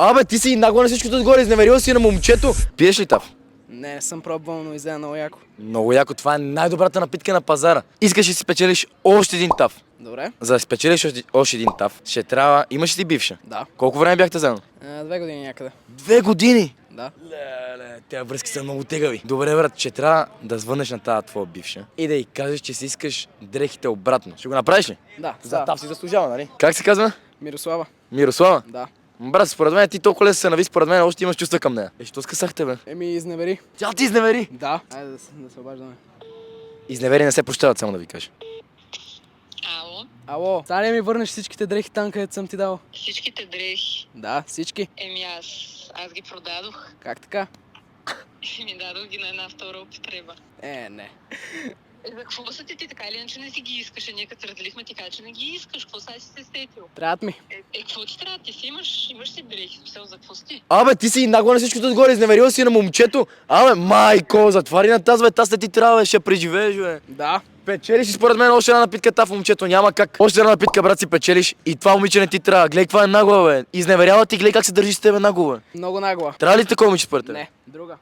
Абе, ти си нагло на всичкото отгоре, изневерил си на момчето. Пиеш ли тав? Не съм пробвал, но изгледа много яко. Много яко, това е най-добрата напитка на пазара. Искаш ли си спечелиш още един тав? Добре? За да спечелиш още един тав, ще трябва... Имаш ли ти бивша? Да. Колко време бяхте заедно? 2 години някъде. 2 години! Да. Леле, тези връзки са много тегави. Добре, брат, че трябва да звънеш на тази твоя бивша и да й кажеш, че си искаш дрехите обратно. Ще го направиш ли? Да, За тав си заслужава, нали? Как се казва? Мирослава. Мирослава? Да. Брат, според мен ти толкова лесно се нави, според мен още имаш чувства към нея. Що скъсах тебе? Изневери. Тя ти изневери! Да. Айде да се обаждаме. Изневери не се прощават, само да ви кажа. Ало, Ало, сега ли ми върнеш всичките дрехи там, където съм ти дал? всичките дрехи. Да, всички. Аз ги продадох Как така? и ми дадох ги на една втора употреба. Не. За какво са ти така или иначе не си ги искаш? Ние като разделихме ти кажа, че не ги искаш. Какво сега си се сетил? Трябват ми. Какво ти трябва? Ти си имаш си дрехи. Смисъл, за какво си? Абе, ти си нагло на всичкото отгоре, изневерил си на момчето. Абе, майко, затвари на тази, бе, тази след ти трябва, бе, ще преживееш, бе. Да. Печелиш и според мен още една напитка та в момчето, няма как. Още една напитка, брат, си печелиш и това момиче не ти трябва. Гледай каква е нагла, бе. Изневерява ти, гледай как се държи с тебе нагла, бе. Много нагла. Трябва ли такова момиче според теб? Не, друга.